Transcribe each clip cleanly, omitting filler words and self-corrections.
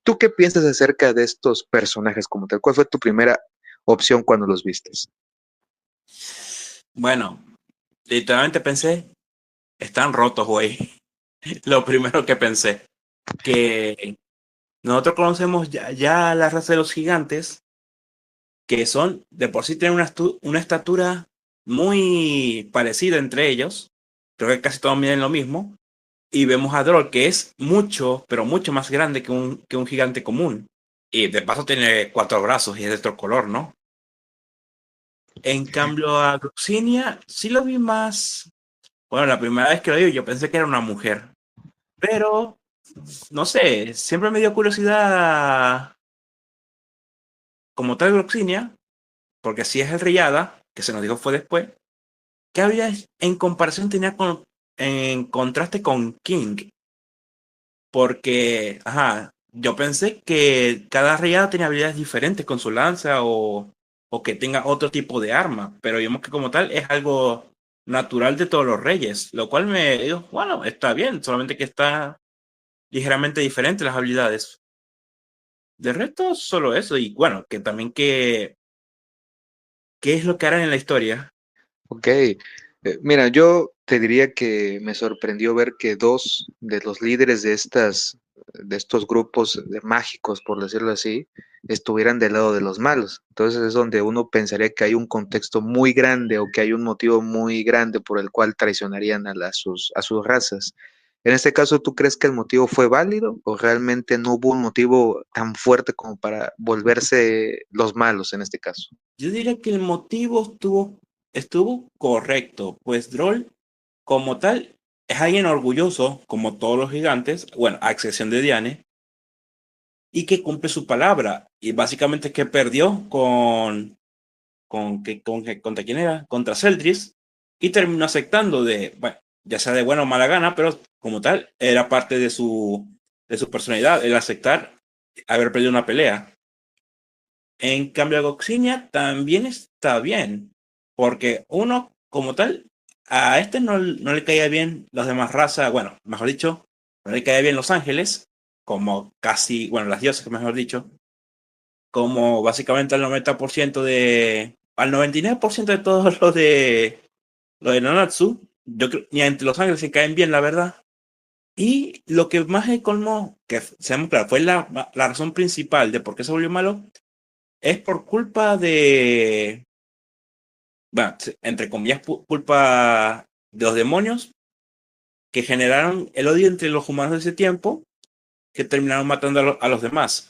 ¿Tú qué piensas acerca de estos personajes como tal? ¿Cuál fue tu primera opción cuando los vistes? Bueno, literalmente pensé, están rotos, güey. Lo primero que pensé, que nosotros conocemos ya la raza de los gigantes, que son, de por sí tienen una estatura muy parecida entre ellos. Creo que casi todos miden lo mismo. Y vemos a Droll, que es mucho, pero mucho más grande que un gigante común. Y de paso tiene cuatro brazos y es de otro color, ¿no? En cambio, a Gloxinia sí lo vi más. Bueno, la primera vez que lo vi, yo pensé que era una mujer. Pero, no sé, siempre me dio curiosidad como tal Gloxinia, porque si es el Rayada, que se nos dijo fue después, ¿qué había en comparación tenía en contraste con King? Porque, ajá, yo pensé que cada Rayada tenía habilidades diferentes con su lanza o que tenga otro tipo de arma, pero vimos que como tal es algo natural de todos los reyes, lo cual me digo, bueno, está bien, solamente que está ligeramente diferente las habilidades. De resto, solo eso, y bueno, que también qué es lo que harán en la historia. Ok, mira, yo te diría que me sorprendió ver que dos de los líderes de estos grupos de mágicos, por decirlo así, estuvieran del lado de los malos. Entonces es donde uno pensaría que hay un contexto muy grande o que hay un motivo muy grande por el cual traicionarían a sus razas. En este caso, ¿tú crees que el motivo fue válido o realmente no hubo un motivo tan fuerte como para volverse los malos en este caso? Yo diría que el motivo estuvo correcto, pues Droll, como tal, es alguien orgulloso, como todos los gigantes, bueno, a excepción de Diane, y que cumple su palabra. Y básicamente que perdió ¿contra quién era? Contra Celdris, y terminó aceptando bueno, ya sea de buena o mala gana, pero como tal, era parte de su personalidad, el aceptar haber perdido una pelea. En cambio, a Goxinia también está bien, porque uno, como tal, a este no le caía bien los demás razas, bueno, mejor dicho, no le caía bien los ángeles, como casi, bueno, las diosas, mejor dicho, como básicamente al 90% al 99% de todos los de Nanatsu, yo creo, ni entre los ángeles se caen bien, la verdad. Y lo que más me colmó, que seamos claros, fue la razón principal de por qué se volvió malo, es por culpa bueno, entre comillas, culpa de los demonios que generaron el odio entre los humanos de ese tiempo, que terminaron matando a los demás.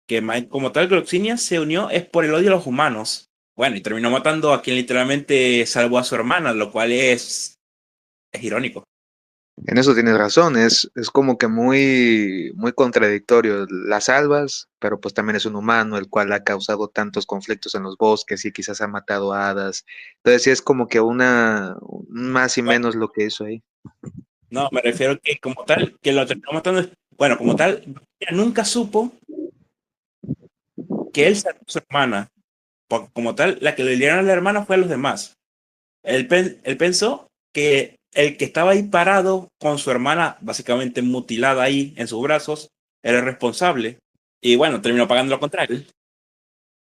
Que como tal, Gloxinia se unió es por el odio a los humanos. Bueno, y terminó matando a quien literalmente salvó a su hermana, lo cual es irónico. En eso tienes razón, es como que muy contradictorio. La salvas, pero pues también es un humano, el cual ha causado tantos conflictos en los bosques y quizás ha matado a hadas. Entonces sí es como que un más y Bueno, menos lo que hizo ahí. no, me refiero que como tal, que lo terminó matando, bueno, como tal, ella nunca supo que él salvó a su hermana. Porque como tal, la que le dieron a la hermana fue a los demás. Él pensó que el que estaba ahí parado con su hermana, básicamente mutilada ahí en sus brazos, era el responsable. Y bueno, terminó pagándolo contra él.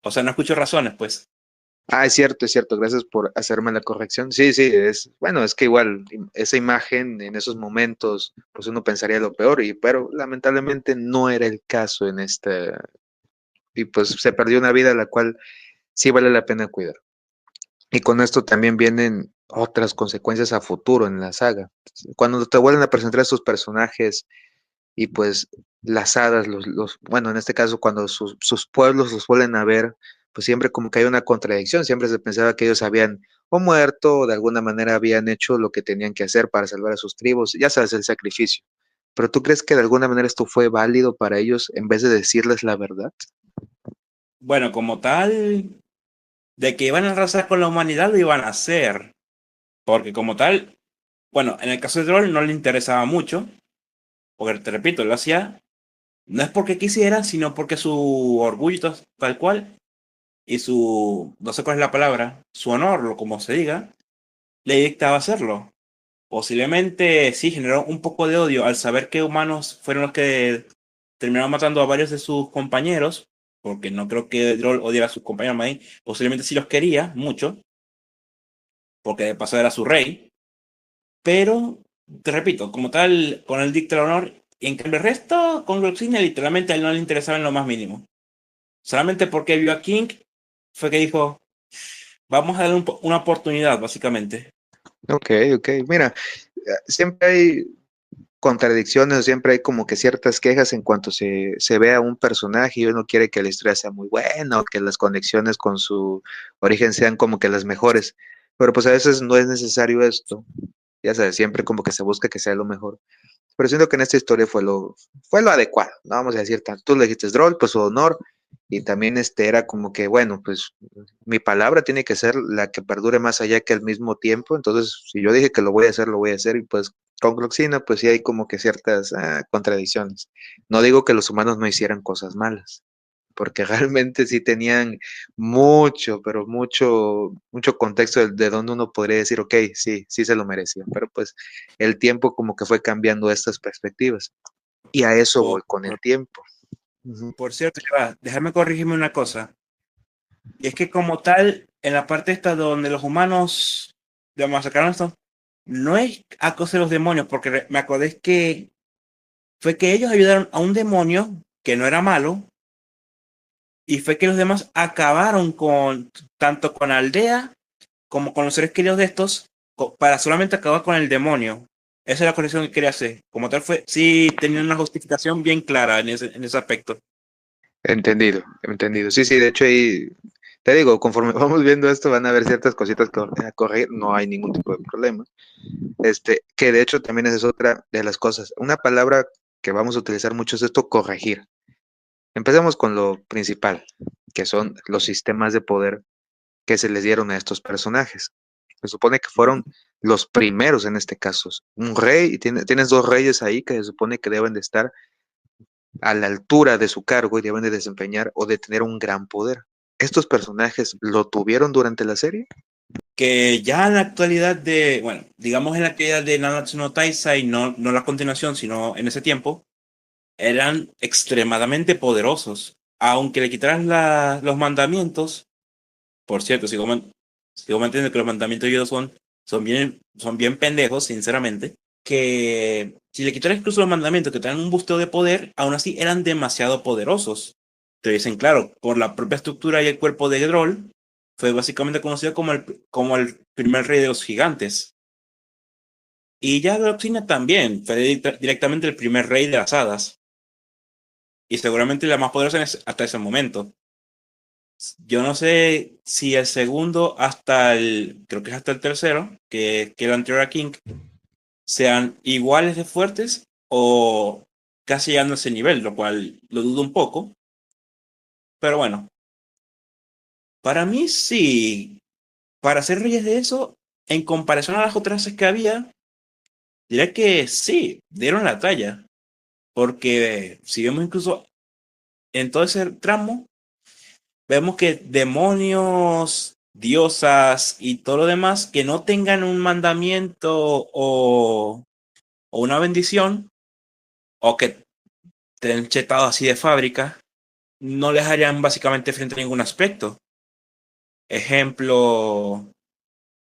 O sea, no escucho razones, pues. Ah, es cierto, gracias por hacerme la corrección. Sí, sí, bueno, es que igual esa imagen en esos momentos, pues uno pensaría lo peor, pero lamentablemente no era el caso en y pues se perdió una vida la cual sí vale la pena cuidar. Y con esto también vienen otras consecuencias a futuro en la saga. Cuando te vuelven a presentar a estos personajes y pues las hadas, bueno, en este caso cuando sus pueblos los vuelven a ver, pues siempre como que hay una contradicción, siempre se pensaba que ellos habían o muerto o de alguna manera habían hecho lo que tenían que hacer para salvar a sus tribus, ya sabes, el sacrificio. Pero ¿tú crees que de alguna manera esto fue válido para ellos en vez de decirles la verdad? Bueno, como tal, de que iban a arrasar con la humanidad, lo iban a hacer. Porque como tal, bueno, en el caso de Troll no le interesaba mucho. Porque te repito, lo hacía no es porque quisiera, sino porque su orgullo tal cual y no sé cuál es la palabra, su honor, o como se diga, le dictaba hacerlo. Posiblemente sí generó un poco de odio al saber que humanos fueron los que terminaron matando a varios de sus compañeros, porque no creo que Droll odiara a sus compañeros más bien, posiblemente sí los quería mucho, porque de paso era su rey, pero, te repito, como tal, con el Dicta del Honor, y en cambio el resto, con Gloxina, literalmente a él no le interesaba en lo más mínimo. Solamente porque vio a King, fue que dijo, vamos a darle una oportunidad, básicamente. Ok, ok. Mira, siempre hay contradicciones, o siempre hay como que ciertas quejas en cuanto se ve a un personaje y uno quiere que la historia sea muy buena o que las conexiones con su origen sean como que las mejores. Pero pues a veces no es necesario esto. Ya sabes, siempre como que se busca que sea lo mejor. Pero siento que en esta historia fue lo adecuado, no vamos a decir tanto. Tú le dijiste Droll, pues su honor, y también era como que, bueno, pues mi palabra tiene que ser la que perdure más allá que al mismo tiempo. Entonces, si yo dije que lo voy a hacer, lo voy a hacer, y pues con Gloxina, pues sí hay como que ciertas contradicciones. No digo que los humanos no hicieran cosas malas, porque realmente sí tenían mucho, pero mucho, mucho contexto de donde uno podría decir, ok, sí, sí se lo merecía, pero pues el tiempo como que fue cambiando estas perspectivas. Y a eso Por, voy con el tiempo. Ujú. por cierto, ya va, déjame corregirme una cosa. Y es que como tal, en la parte esta donde los humanos de masacraron esto, no es a causa de los demonios, porque me acordé que fue que ellos ayudaron a un demonio que no era malo, y fue que los demás acabaron con tanto con la aldea como con los seres queridos de estos, para solamente acabar con el demonio. Esa es la corrección que quería hacer. Como tal fue, sí tenía una justificación bien clara en ese aspecto. Entendido, entendido. Sí, sí, de hecho ahí, te digo, conforme vamos viendo esto, van a haber ciertas cositas que a corregir, no hay ningún tipo de problema. Que de hecho también esa es otra de las cosas. Una palabra que vamos a utilizar mucho es esto, corregir. Empecemos con lo principal, que son los sistemas de poder que se les dieron a estos personajes. Se supone que fueron los primeros en este caso. Un rey, y tienes dos reyes ahí que se supone que deben de estar a la altura de su cargo y deben de desempeñar o de tener un gran poder. ¿Estos personajes lo tuvieron durante la serie? Que ya en la actualidad de, bueno, digamos en la actualidad de Nanatsu no Taizai, no la continuación, sino en ese tiempo, eran extremadamente poderosos. Aunque le quitaran los mandamientos, por cierto, sigo manteniendo que los mandamientos de ellos son bien pendejos, sinceramente, que si le quitaran incluso los mandamientos que te dan un busteo de poder, aún así eran demasiado poderosos. Te dicen, claro, por la propia estructura y el cuerpo de Gedrol, fue básicamente conocido como el primer rey de los gigantes. Y ya Gloxina también fue directamente el primer rey de las hadas. Y seguramente la más poderosa hasta ese momento. Yo no sé si el segundo creo que es hasta el tercero, que el anterior a King, sean iguales de fuertes o casi llegando a ese nivel, lo cual lo dudo un poco. Pero bueno, para mí sí, para ser reyes de eso, en comparación a las otras que había, diré que sí, dieron la talla. Porque si vemos incluso en todo ese tramo, vemos que demonios, diosas y todo lo demás que no tengan un mandamiento o una bendición, o que estén chetados así de fábrica, no les harían básicamente frente a ningún aspecto. Ejemplo,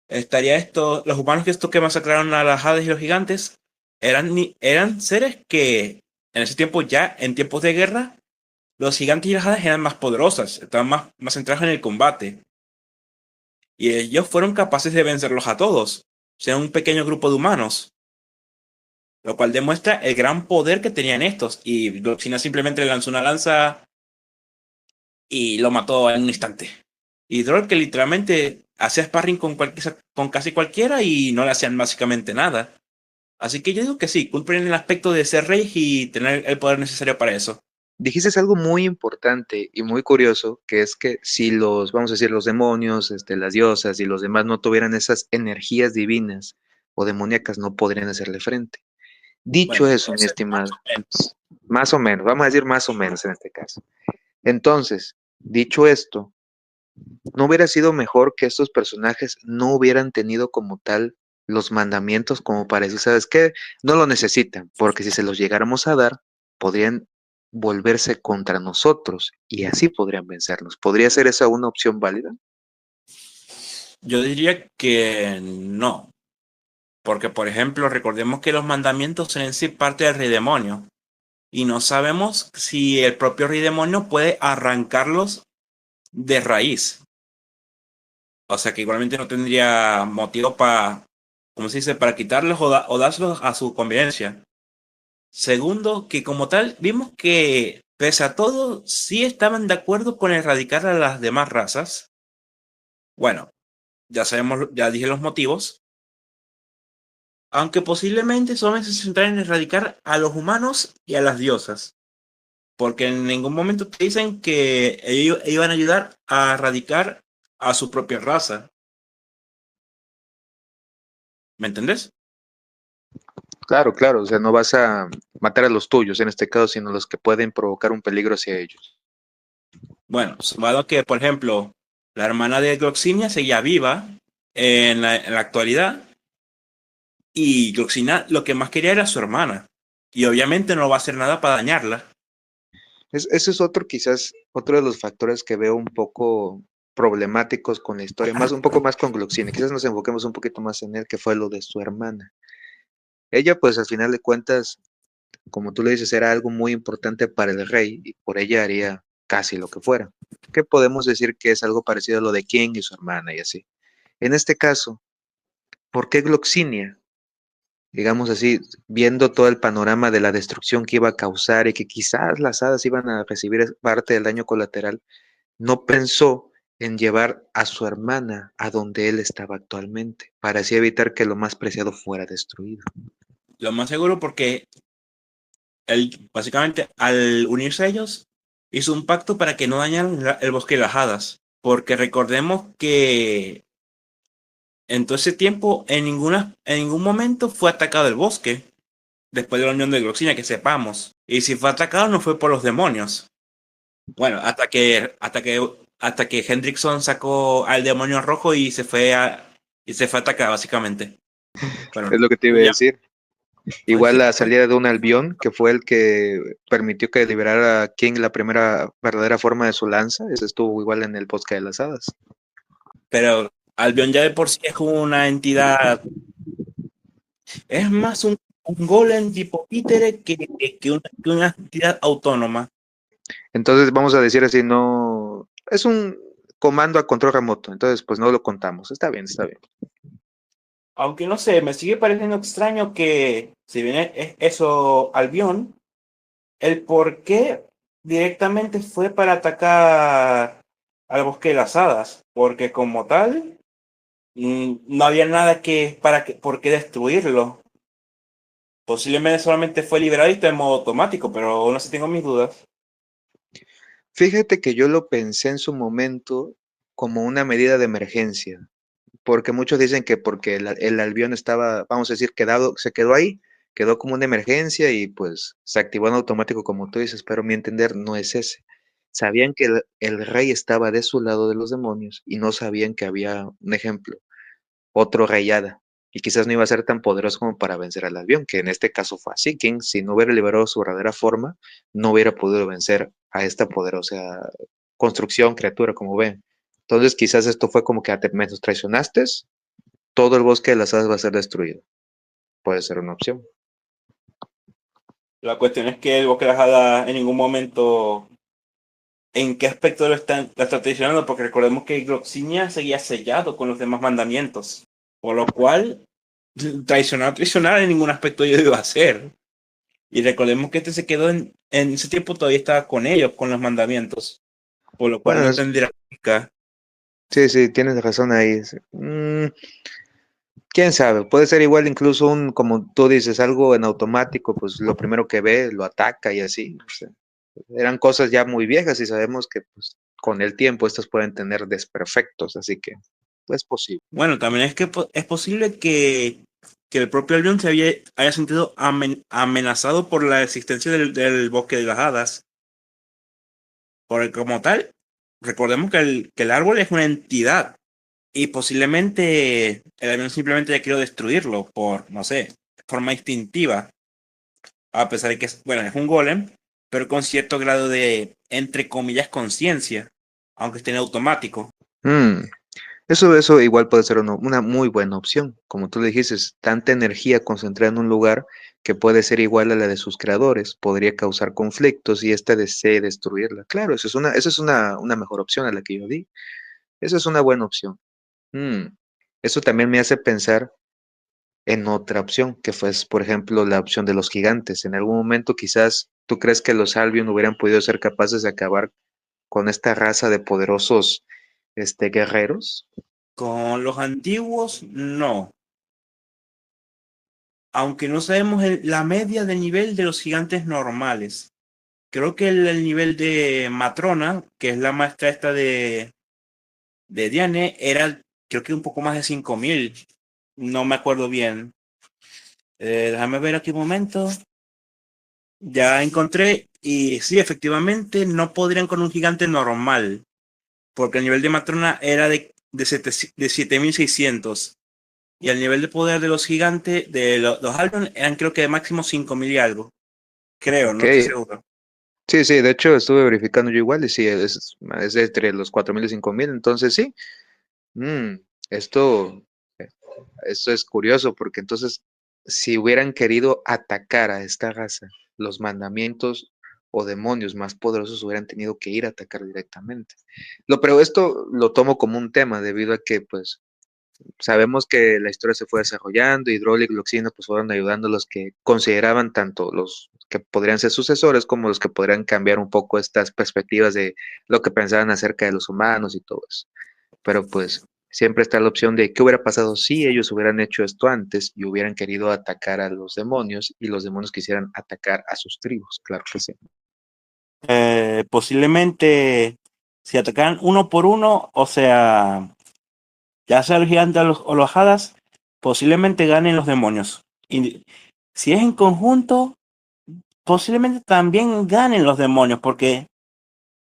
estaría esto, los humanos que masacraron a las Hades y los gigantes eran seres que en ese tiempo ya, en tiempos de guerra, los gigantes y las Hades eran más poderosas, estaban más centrados en el combate. Y ellos fueron capaces de vencerlos a todos, sea un pequeño grupo de humanos, lo cual demuestra el gran poder que tenían estos. Y Gloxina simplemente le lanzó una lanza y lo mató en un instante. Y Droll que literalmente hacía sparring con casi cualquiera y no le hacían básicamente nada. Así que yo digo que sí, cumplen el aspecto de ser rey y tener el poder necesario para eso. Dijiste algo muy importante y muy curioso, que es que si vamos a decir, los demonios, las diosas y los demás no tuvieran esas energías divinas o demoníacas, no podrían hacerle frente. Dicho Bueno, eso, mi eso es más estimado, o menos. más o menos, vamos a decir más o menos en este caso. Entonces, dicho esto, ¿no hubiera sido mejor que estos personajes no hubieran tenido como tal los mandamientos como para decir, ¿sabes qué? No lo necesitan, porque si se los llegáramos a dar, podrían volverse contra nosotros y así podrían vencernos. ¿Podría ser esa una opción válida? Yo diría que no, porque por ejemplo, recordemos que los mandamientos son en sí parte del rey demonio y no sabemos si el propio rey demonio puede arrancarlos de raíz. O sea que igualmente no tendría motivo para, ¿cómo se dice?, para quitarlos o dárselos a su conveniencia. Segundo, que como tal, vimos que pese a todo, sí estaban de acuerdo con erradicar a las demás razas. Bueno, ya sabemos, ya dije los motivos. Aunque posiblemente solamente se centraran en erradicar a los humanos y a las diosas. Porque en ningún momento te dicen que ellos iban a ayudar a erradicar a su propia raza. ¿Me entendés? Claro, claro, o sea, no vas a matar a los tuyos en este caso, sino los que pueden provocar un peligro hacia ellos. Bueno, sumado a que, por ejemplo, la hermana de Gloxinia seguía viva en la actualidad y Gloxina lo que más quería era su hermana. Y obviamente no va a hacer nada para dañarla. Ese es otro, quizás, otro de los factores que veo un poco problemáticos con la historia, más un poco más con Gloxine. Quizás nos enfoquemos un poquito más en él, que fue lo de su hermana. Ella, pues, al final de cuentas, como tú le dices, era algo muy importante para el rey y por ella haría casi lo que fuera. Que podemos decir que es algo parecido a lo de King y su hermana y así. En este caso, ¿por qué Gloxinia? Digamos así, viendo todo el panorama de la destrucción que iba a causar y que quizás las hadas iban a recibir parte del daño colateral, no pensó en llevar a su hermana a donde él estaba actualmente, para así evitar que lo más preciado fuera destruido. Lo más seguro porque él, básicamente, al unirse a ellos, hizo un pacto para que no dañaran el bosque de las hadas. Porque recordemos que en todo ese tiempo, en ningún momento fue atacado el bosque, después de la unión de Gloxina, que sepamos. Y si fue atacado, no fue por los demonios. Bueno, hasta que Hendrickson sacó al demonio rojo y se fue a atacar, básicamente. Pero Es lo que te iba a ya, decir. pues Igual sí, la salida de un albión, que fue el que permitió que liberara a King la primera verdadera forma de su lanza, ese estuvo igual en el bosque de las hadas. pero Albion ya de por sí es una entidad. Es más un golem tipo títere que una entidad autónoma. Entonces vamos a decir así, no, es un comando a control remoto, entonces pues no lo contamos, está bien, está bien. Aunque no sé, me sigue pareciendo extraño que, si bien es eso Albion, el por qué directamente fue para atacar al bosque de las hadas. Porque como tal, no había nada por qué destruirlo. Posiblemente solamente fue liberado y está en modo automático, pero aún así tengo mis dudas. Fíjate que yo lo pensé en su momento como una medida de emergencia, porque muchos dicen que porque el albión estaba, vamos a decir, se quedó ahí, quedó como una emergencia y pues se activó en automático como tú dices, pero mi entender no es ese. Sabían que el rey estaba de su lado de los demonios y no sabían que había un ejemplo, otro rayada, y quizás no iba a ser tan poderoso como para vencer al avión, que en este caso fue así. King, si no hubiera liberado su verdadera forma, no hubiera podido vencer a esta poderosa construcción, criatura, como ven. Entonces quizás esto fue como que me nos traicionaste, todo el bosque de las hadas va a ser destruido. Puede ser una opción. La cuestión es que el bosque de las hadas en ningún momento, ¿en qué aspecto lo está traicionando? Porque recordemos que Gloxinia seguía sellado con los demás mandamientos. Por lo cual, traicionar en ningún aspecto yo iba a hacer. Y recordemos que este se quedó en ese tiempo todavía estaba con ellos, con los mandamientos. Por lo cual Bueno, no tendría lógica. sí, sí, tienes razón ahí. Quién sabe, puede ser igual incluso como tú dices, algo en automático, pues lo primero que ve lo ataca y así. O sea, eran cosas ya muy viejas y sabemos que pues, con el tiempo estas pueden tener desperfectos, así que es posible. Bueno, también es que es posible que el propio Albion haya sentido amenazado por la existencia del bosque de las hadas. Porque como tal, recordemos que el árbol es una entidad y posiblemente el avión simplemente haya querido destruirlo por, no sé, forma instintiva. A pesar de que bueno, es un golem, pero con cierto grado de, entre comillas, conciencia, aunque esté en automático. Mm, eso igual puede ser una muy buena opción. Como tú le dijiste, tanta energía concentrada en un lugar que puede ser igual a la de sus creadores, podría causar conflictos y éste desee destruirla. Claro, esa es una mejor opción a la que yo di. Esa es una buena opción. Mm, Eso también me hace pensar en otra opción, que fue, por ejemplo, la opción de los gigantes. En algún momento quizás tú crees que los Albion hubieran podido ser capaces de acabar con esta raza de poderosos guerreros. Con los antiguos, no. Aunque no sabemos la media de nivel de los gigantes normales. Creo que el nivel de Matrona, que es la maestra esta de Diane, era creo que un poco más de 5000. No me acuerdo bien. Déjame ver aquí un momento. Ya encontré y sí, efectivamente no podrían con un gigante normal, porque el nivel de Matrona era de 7600 y el nivel de poder de los gigantes, de los Albion, eran creo que de máximo 5000 y algo. Creo, Ok, no estoy seguro. sí, sí, de hecho estuve verificando yo igual y sí, es entre los 4000 y 5000, entonces sí. Mm, esto, esto es curioso porque entonces si hubieran querido atacar a esta raza, los mandamientos o demonios más poderosos hubieran tenido que ir a atacar directamente. Pero esto lo tomo como un tema debido a que pues sabemos que la historia se fue desarrollando y Drolic y Luxina pues fueron ayudando a los que consideraban tanto los que podrían ser sucesores como los que podrían cambiar un poco estas perspectivas de lo que pensaban acerca de los humanos y todo eso. Pero pues siempre está la opción de qué hubiera pasado si ellos hubieran hecho esto antes y hubieran querido atacar a los demonios y los demonios quisieran atacar a sus tribus. Claro que sí. Posiblemente si atacaran uno por uno, o sea, ya sea el gigante o los hadas, posiblemente ganen los demonios. Y si es en conjunto, posiblemente también ganen los demonios, porque,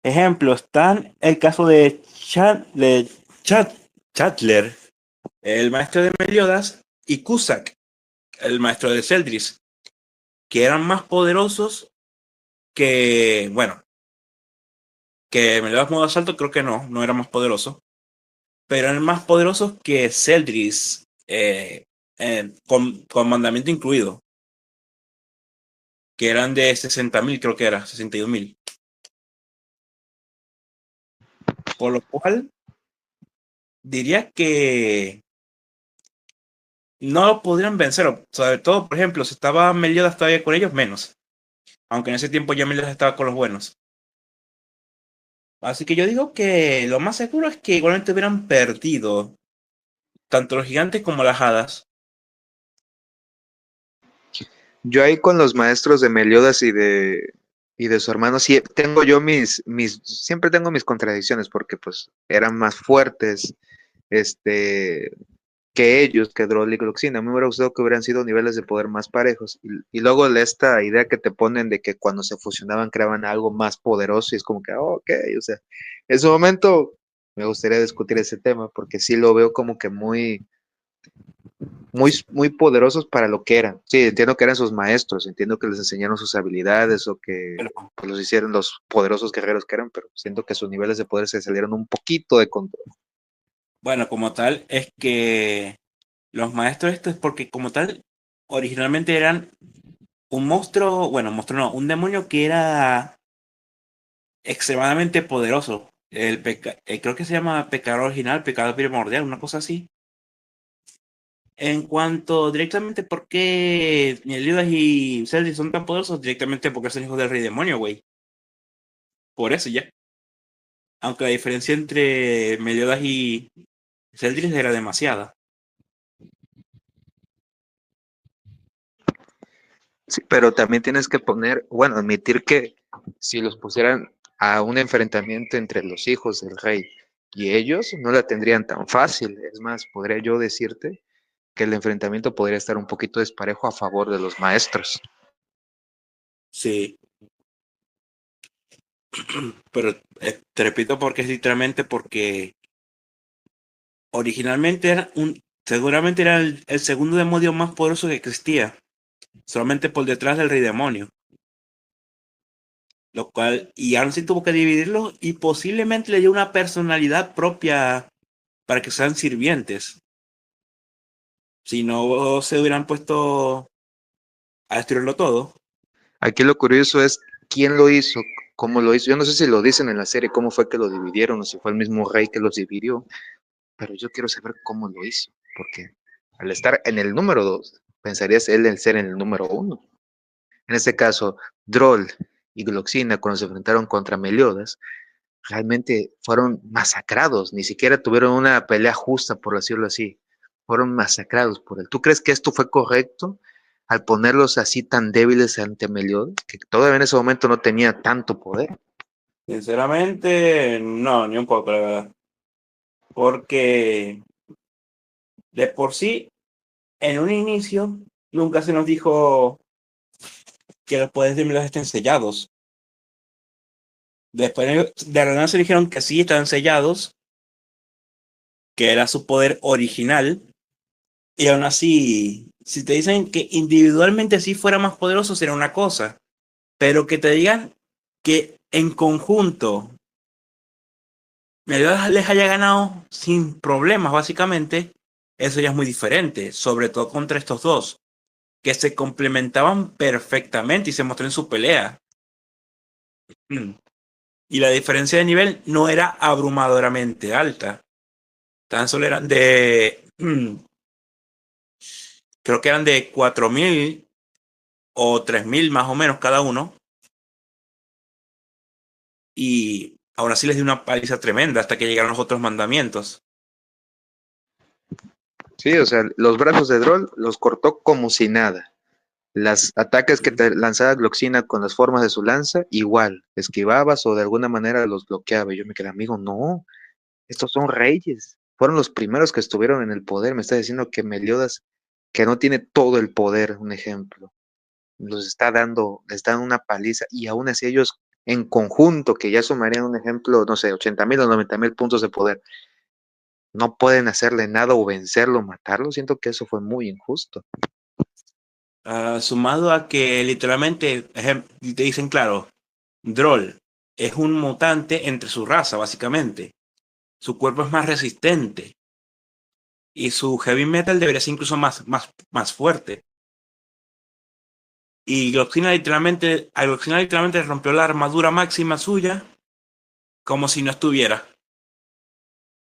ejemplo, están el caso de Chat, Chatler, el maestro de Meliodas, y Cusack, el maestro de Celdris, que eran más poderosos que, bueno, que Meliodas modo asalto creo que no era más poderoso, pero eran más poderosos que Celdris, con mandamiento incluido, que eran de 60.000, creo que era, 61.000. Por lo cual, diría que no lo podrían vencer. Sobre todo, por ejemplo, si estaba Meliodas todavía con ellos, menos. Aunque en ese tiempo ya Meliodas estaba con los buenos. Así que yo digo que lo más seguro es que igualmente hubieran perdido tanto los gigantes como las hadas. Yo ahí con los maestros de Meliodas y de su hermano, sí, tengo yo siempre tengo mis contradicciones porque pues eran más fuertes, este, que ellos, que Droll y Gloxina. A mí me hubiera gustado que hubieran sido niveles de poder más parejos. Y luego esta idea que te ponen de que cuando se fusionaban creaban algo más poderoso y es como que, oh, ok, o sea, en su momento me gustaría discutir ese tema porque sí lo veo como que muy poderosos para lo que eran. Sí, entiendo que eran sus maestros, entiendo que les enseñaron sus habilidades o que Pero, pues, los hicieron los poderosos guerreros que eran, pero siento que sus niveles de poder se salieron un poquito de control. bueno, como tal, es que los maestros estos, porque como tal, originalmente eran un monstruo, bueno, monstruo no, un demonio que era extremadamente poderoso. Creo que se llama pecado original, pecado primordial, una cosa así. En cuanto directamente por qué Meliodas y Celdris son tan poderosos, directamente porque son hijos del rey demonio, güey. Por eso ya. Aunque la diferencia entre Meliodas y Celdris era demasiada. Sí, pero también tienes que poner, bueno, admitir que si los pusieran a un enfrentamiento entre los hijos del rey y ellos, no la tendrían tan fácil. Es más, podría yo decirte que el enfrentamiento podría estar un poquito desparejo a favor de los maestros. Sí, pero te repito porque es literalmente porque originalmente seguramente era el segundo demonio más poderoso que existía, solamente por detrás del rey demonio. lo cual, y Arnsy tuvo que dividirlo y posiblemente le dio una personalidad propia para que sean sirvientes. Si no se hubieran puesto a destruirlo todo. Aquí lo curioso es quién lo hizo, cómo lo hizo. Yo no sé si lo dicen en la serie, cómo fue que lo dividieron, o si fue el mismo rey que los dividió, pero yo quiero saber cómo lo hizo, porque al estar en el número 2, pensarías él el ser en el número 1. En este caso, Droll y Gloxina, cuando se enfrentaron contra Meliodas, realmente fueron masacrados, ni siquiera tuvieron una pelea justa, por decirlo así, fueron masacrados por él. ¿Tú crees que esto fue correcto al ponerlos así tan débiles ante Meliodas, que todavía en ese momento no tenía tanto poder? Sinceramente, no, ni un poco, la verdad. Porque de por sí, en un inicio, nunca se nos dijo que los poderes de Meliodas estén sellados. Después de la nada se dijeron que sí estaban sellados, que era su poder original. Y aún así, si te dicen que individualmente sí fuera más poderoso, sería una cosa. Pero que te digan que en conjunto Meliodas les haya ganado sin problemas, básicamente, eso ya es muy diferente. Sobre todo contra estos dos, que se complementaban perfectamente y se mostró en su pelea. Mm. Y la diferencia de nivel no era abrumadoramente alta. Tan solo eran creo que eran de 4000 o 3000 más o menos cada uno. Y aún así les dio una paliza tremenda hasta que llegaron los otros mandamientos. Sí, o sea, los brazos de Droll los cortó como si nada. Los ataques que te lanzaba Gloxina con las formas de su lanza, igual, esquivabas o de alguna manera los bloqueaba. Y yo me quedé, amigo, no, estos son reyes. Fueron los primeros que estuvieron en el poder. Me está diciendo que Meliodas, que no tiene todo el poder, un ejemplo, los está dando, les dan una paliza y aún así ellos en conjunto, que ya sumarían un ejemplo, no sé, 80,000 o 90,000 puntos de poder, no pueden hacerle nada o vencerlo, matarlo. Siento que eso fue muy injusto. Sumado a que literalmente te dicen, claro, Droll es un mutante entre su raza, básicamente. Su cuerpo es más resistente y su heavy metal debería ser incluso más fuerte. Y a Gloxina literalmente rompió la armadura máxima suya como si no estuviera,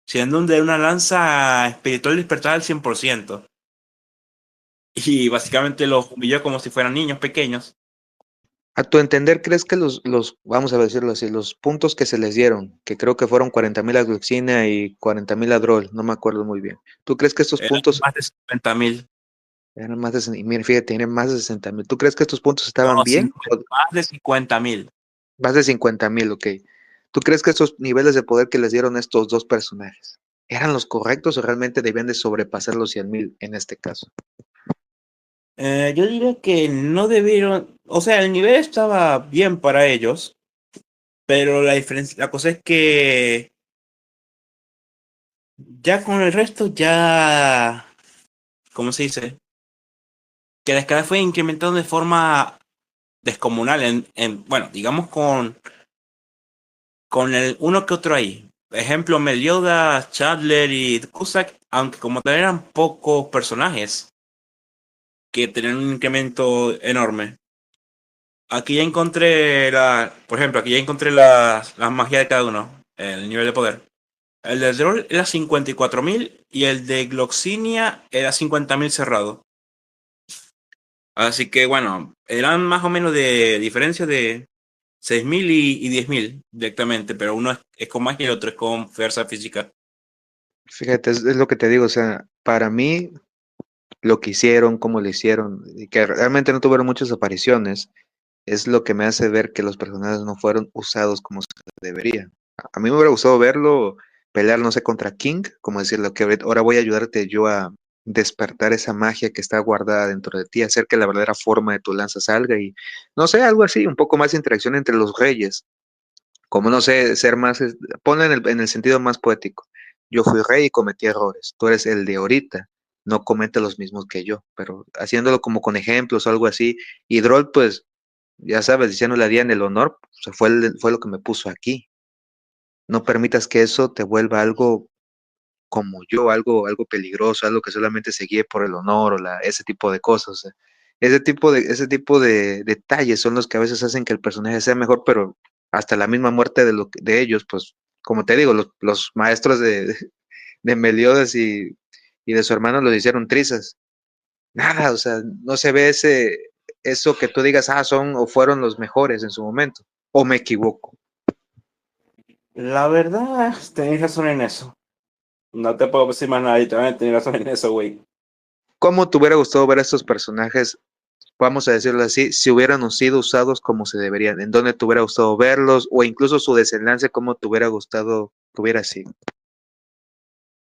siendo de una lanza espiritual despertada al 100%. Y básicamente los humilló como si fueran niños pequeños. A tu entender, ¿crees que vamos a decirlo así, los puntos que se les dieron, que creo que fueron 40,000 a Gluxina y 40,000 a Droll, no me acuerdo muy bien? ¿Tú crees que estos Eran puntos más de 50,000. eran más de, y mira, fíjate, tienen más de 60,000? ¿Tú crees que estos puntos No, estaban bien? más de 50,000. Más de 50,000, ok. ¿Tú crees que estos niveles de poder que les dieron estos dos personajes eran los correctos o realmente debían de sobrepasar los 100,000 en este caso? Yo diría que no debieron, o sea, el nivel estaba bien para ellos, pero la cosa es que ya con el resto ya, ¿cómo se dice? Que la escala fue incrementando de forma descomunal bueno, digamos con el uno que otro ahí. Ejemplo, Meliodas, Chandler y Cusack, aunque como tal eran pocos personajes que tenían un incremento enorme. Aquí ya encontré por ejemplo, aquí ya encontré las magias de cada uno, el nivel de poder. El de Droll era 54,000 y el de Gloxinia era 50,000 cerrado. Así que bueno, eran más o menos de diferencia de 6,000 y 10,000 directamente, pero uno es con magia y el otro es con fuerza física. Fíjate, es lo que te digo, o sea, para mí lo que hicieron, cómo lo hicieron, y que realmente no tuvieron muchas apariciones, es lo que me hace ver que los personajes no fueron usados como se debería. A mí me hubiera gustado verlo pelear, no sé, contra King, como decirle, que ahora voy a ayudarte yo a despertar esa magia que está guardada dentro de ti, hacer que la verdadera forma de tu lanza salga y, no sé, algo así, un poco más de interacción entre los reyes, como, no sé, ser más, ponlo en el sentido más poético. Yo fui rey y cometí errores, tú eres el de ahorita, no comete los mismos que yo, pero haciéndolo como con ejemplos o algo así, y Droll, pues ya sabes, diciéndole a Diane el honor, o sea, fue lo que me puso aquí. No permitas que eso te vuelva algo como yo, algo peligroso, algo que solamente se guíe por el honor o ese tipo de cosas. O sea, ese tipo de detalles son los que a veces hacen que el personaje sea mejor, pero hasta la misma muerte de ellos, pues, como te digo, los maestros de Meliodas y de su hermano los hicieron trizas. Nada, o sea, no se ve eso que tú digas, son o fueron los mejores en su momento, o me equivoco. La verdad, tenéis razón en eso. No te puedo decir más nada, literalmente tenéis razón en eso, güey. ¿Cómo te hubiera gustado ver a estos personajes, vamos a decirlo así, si hubieran sido usados como se deberían? ¿En dónde te hubiera gustado verlos? O incluso su desenlace, ¿cómo te hubiera gustado que hubiera sido?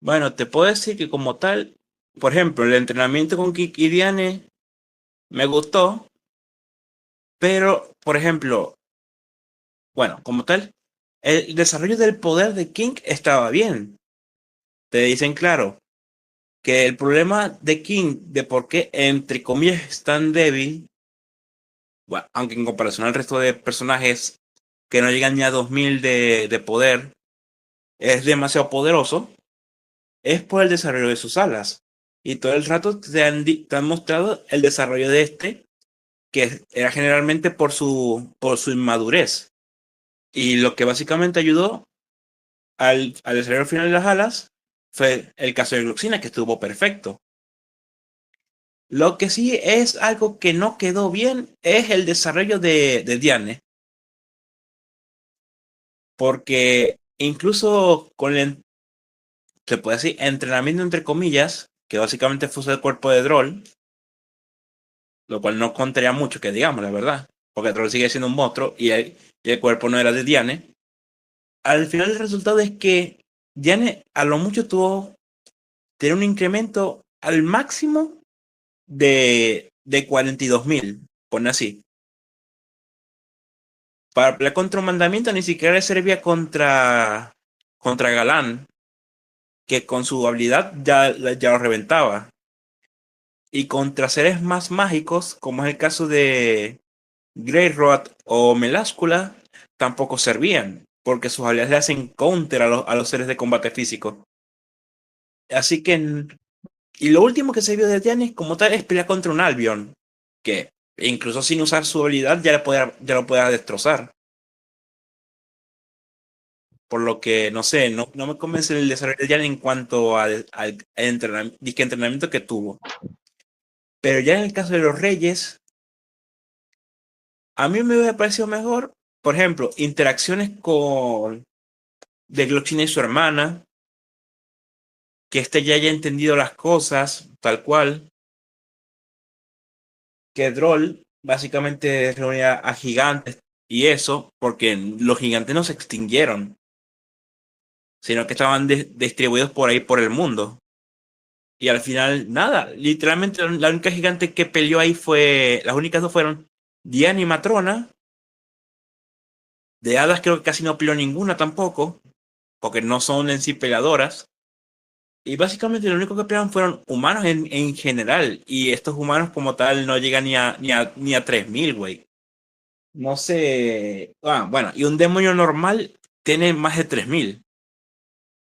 Bueno, te puedo decir que como tal, por ejemplo, el entrenamiento con Kik y Diane me gustó, pero, por ejemplo, bueno, como tal, el desarrollo del poder de King estaba bien. Te dicen claro que el problema de King, de por qué, entre comillas, es tan débil, bueno, aunque en comparación al resto de personajes que no llegan ni a 2000 de poder, es demasiado poderoso, es por el desarrollo de sus alas. Y todo el rato te han mostrado el desarrollo de este, que era generalmente por su inmadurez. Y lo que básicamente ayudó al desarrollo final de las alas fue el caso de Gloxina, que estuvo perfecto. Lo que sí es algo que no quedó bien es el desarrollo de Diane. Porque incluso con el, se puede decir, entrenamiento entre comillas, que básicamente fue el cuerpo de Droll, lo cual no contaría mucho que digamos, la verdad. Porque Droll sigue siendo un monstruo y el cuerpo no era de Diane. Al final el resultado es que Diane a lo mucho tuvo tener un incremento al máximo de 42.000, pone así. Para pelear contra un mandamiento ni siquiera le servía contra Galán, que con su habilidad ya lo reventaba. Y contra seres más mágicos, como es el caso de Greyroth o Meláscula, tampoco servían, porque sus habilidades le hacen counter a los seres de combate físico. Así que, y lo último que se vio de Diane como tal es pelear contra un Albion, que incluso sin usar su habilidad ya lo puede destrozar. Por lo que, no sé, no me convence el desarrollo de Diane en cuanto al entrenamiento que tuvo. Pero ya en el caso de los Reyes, a mí me hubiera parecido mejor, por ejemplo, interacciones con de Glochina y su hermana, que éste ya haya entendido las cosas tal cual, que Droll básicamente reunía a gigantes y eso, porque los gigantes no se extinguieron, sino que estaban distribuidos por ahí por el mundo. Y al final, nada, literalmente la única gigante que peleó ahí las únicas dos fueron Diana y Matrona. De hadas creo que casi no peleó ninguna tampoco, porque no son en sí peleadoras. Y básicamente lo único que pelearon fueron humanos en general. Y estos humanos como tal no llegan ni a 3000, güey. No sé. Bueno, y un demonio normal tiene más de 3000.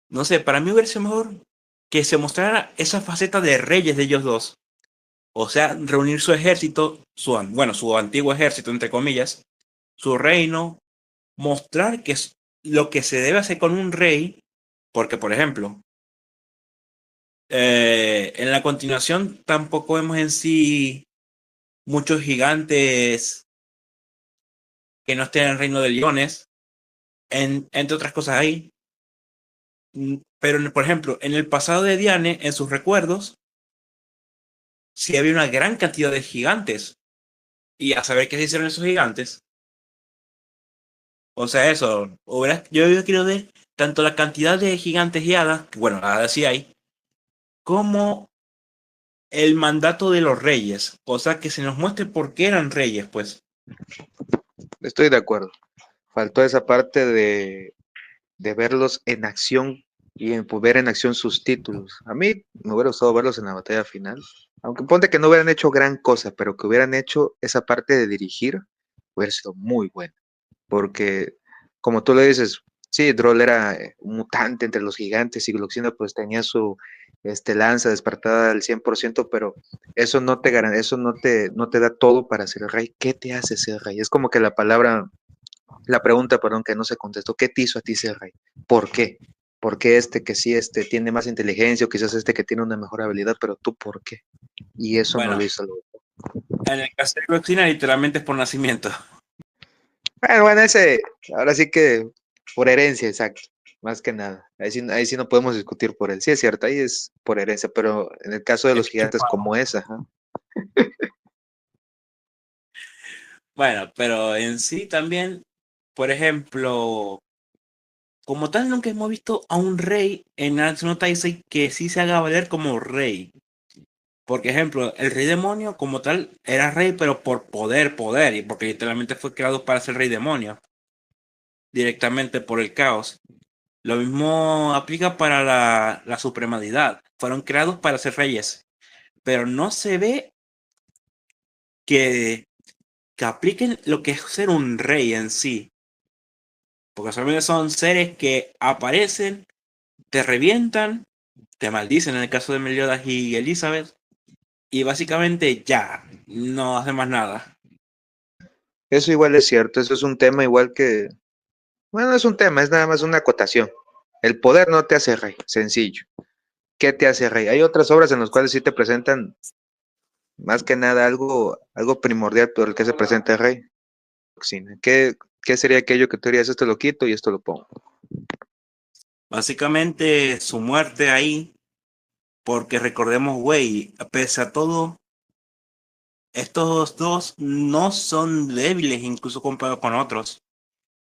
No sé, para mí hubiera sido mejor que se mostrara esa faceta de reyes de ellos dos. O sea, reunir su ejército, su antiguo ejército, entre comillas, su reino, mostrar que es lo que se debe hacer con un rey, porque, por ejemplo, en la continuación tampoco vemos en sí muchos gigantes que no estén en el reino de leones, entre otras cosas ahí. Pero, por ejemplo, en el pasado de Diane, en sus recuerdos, sí había una gran cantidad de gigantes. Y a saber qué se hicieron esos gigantes. O sea, eso, yo hubiera querido ver tanto la cantidad de gigantes y hadas, que bueno, hadas sí hay, como el mandato de los reyes. O sea, que se nos muestre por qué eran reyes, pues. Estoy de acuerdo. Faltó esa parte de verlos en acción y en ver en acción sus títulos. A mí me hubiera gustado verlos en la batalla final. Aunque ponte que no hubieran hecho gran cosa, pero que hubieran hecho esa parte de dirigir, hubiera sido muy buena, porque como tú le dices, sí, Droll era un mutante entre los gigantes y Gloxina pues tenía su lanza despertada al 100%, pero eso no te eso no te da todo para ser rey. ¿Qué te hace ser rey? Es como que la pregunta, perdón, que no se contestó, ¿qué te hizo a ti ser rey? ¿Por qué? ¿Por qué que sí tiene más inteligencia o quizás que tiene una mejor habilidad, pero tú por qué? Y eso no Bueno, lo hizo. en el caso de Gloxina literalmente es por nacimiento. Bueno, ese, ahora sí que por herencia, exacto, más que nada. Ahí sí no podemos discutir por él. Sí, es cierto, ahí es por herencia, pero en el caso de los gigantes como esa, ajá. Bueno, pero en sí también, por ejemplo, como tal nunca hemos visto a un rey en Nanatsu no Taizai que sí se haga valer como rey. Por ejemplo, el rey demonio como tal era rey pero por poder, y porque literalmente fue creado para ser rey demonio, directamente por el caos. Lo mismo aplica para la supremadidad. Fueron creados para ser reyes, pero no se ve que, que apliquen lo que es ser un rey en sí. Porque solamente son seres que aparecen, te revientan, te maldicen en el caso de Meliodas y Elizabeth, y básicamente ya, no hacen más nada. Eso igual es cierto, eso es un tema igual que, bueno, es un tema, es nada más una acotación. El poder no te hace rey, sencillo. ¿Qué te hace rey? Hay otras obras en las cuales sí te presentan más que nada algo primordial por el que se presenta el rey. ¿Qué sería aquello que tú dirías, esto lo quito y esto lo pongo? Básicamente su muerte ahí, porque recordemos, güey, pese a todo, estos dos no son débiles incluso comparado con otros.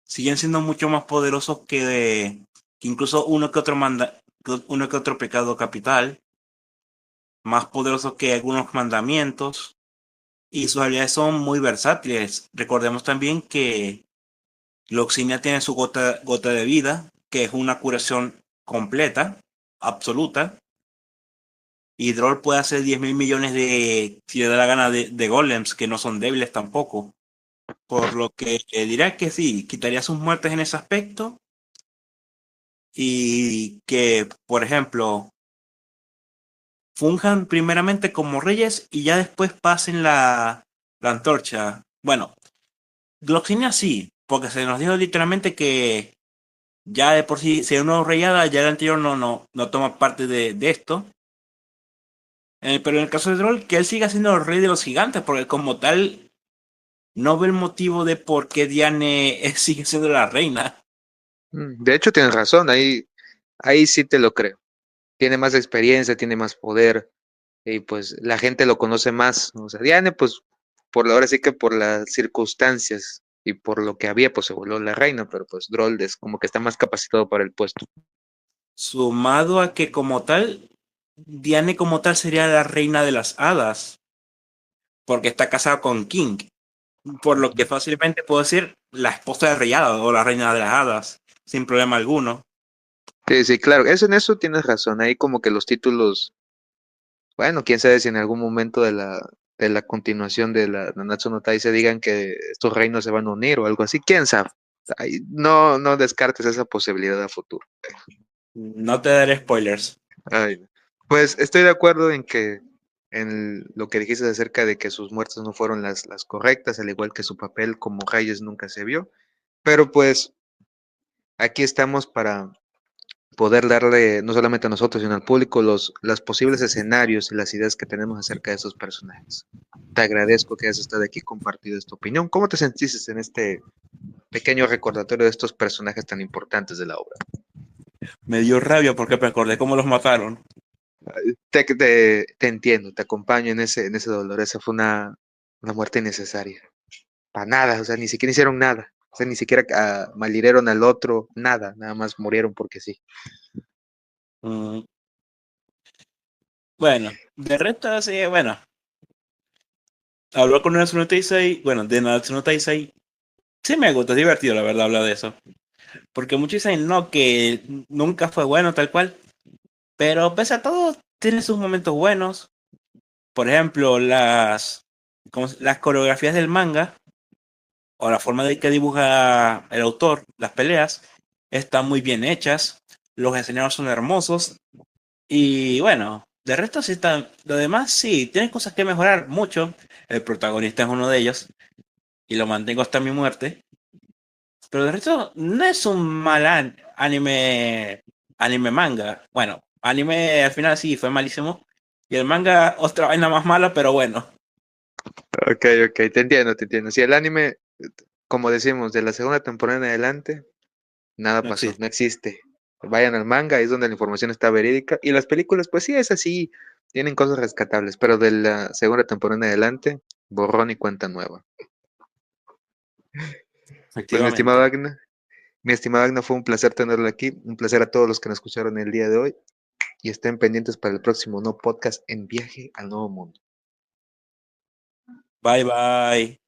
Siguen siendo mucho más poderosos que incluso uno que otro pecado capital, más poderosos que algunos mandamientos, y sus habilidades son muy versátiles. Recordemos también que Gloxinia tiene su gota de vida, que es una curación completa, absoluta. Y Droll puede hacer 10.000 millones si le da la gana, de golems, que no son débiles tampoco. Por lo que dirá que sí, quitaría sus muertes en ese aspecto. Y que, por ejemplo, funjan primeramente como reyes y ya después pasen la antorcha. Bueno, Gloxinia sí, porque se nos dijo literalmente que ya de por sí, si uno reyada, ya el anterior no toma parte de esto. Pero en el caso de Droll, que él siga siendo el rey de los gigantes, porque como tal, no ve el motivo de por qué Diane sigue siendo la reina. De hecho, tienes razón, ahí sí te lo creo. Tiene más experiencia, tiene más poder, y pues la gente lo conoce más. O sea, Diane, pues, ahora sí que por las circunstancias y por lo que había, pues se volvió la reina, pero pues Droll es como que está más capacitado para el puesto. Sumado a que como tal, Diane como tal sería la reina de las hadas, porque está casada con King. Por lo que fácilmente puedo decir la esposa de Rey Hada o la reina de las hadas, sin problema alguno. Sí, sí, claro, en eso tienes razón. Ahí como que los títulos, bueno, quién sabe si en algún momento de la continuación de la Nanatsu no Taizai digan que estos reinos se van a unir o algo así, quién sabe. Ahí no descartes esa posibilidad a futuro. No te daré spoilers. Ay, no. Pues estoy de acuerdo en que en lo que dijiste acerca de que sus muertes no fueron las correctas, al igual que su papel como reyes nunca se vio, pero pues aquí estamos para poder darle, no solamente a nosotros, sino al público, los posibles escenarios y las ideas que tenemos acerca de esos personajes. Te agradezco que hayas estado aquí y compartido esta opinión. ¿Cómo te sentiste en este pequeño recordatorio de estos personajes tan importantes de la obra? Me dio rabia porque me acordé cómo los mataron. Te entiendo, te acompaño en ese dolor. Esa fue una muerte innecesaria. Para nada, o sea, ni siquiera hicieron nada. O sea, ni siquiera malhirieron al otro, nada, nada más murieron porque sí. Mm, bueno, de resto, sí, bueno. Hablar con Natsuno Taisei, bueno, de Natsuno Taisei, sí me gusta, es divertido la verdad hablar de eso. Porque muchos dicen no, que nunca fue bueno tal cual. Pero pese a todo, tiene sus momentos buenos. Por ejemplo, las coreografías del manga o la forma de que dibuja el autor las peleas están muy bien hechas, los escenarios son hermosos y bueno, de resto sí está, lo demás sí, tiene cosas que mejorar mucho, el protagonista es uno de ellos y lo mantengo hasta mi muerte, pero de resto no es un mal anime manga, bueno, anime al final sí fue malísimo y el manga otra vaina más mala, pero bueno, Ok, ok, te entiendo, te entiendo. Si el anime, como decimos, de la segunda temporada en adelante, nada no pasó, existe. no existe. Vayan al manga, ahí es donde la información está verídica. Y las películas, pues sí, es así, tienen cosas rescatables, pero de la segunda temporada en adelante, borrón y cuenta nueva. Pues Efectivamente. mi estimado Agna, fue un placer tenerlo aquí, un placer a todos los que nos escucharon el día de hoy y estén pendientes para el próximo no podcast en viaje al nuevo mundo. Bye bye.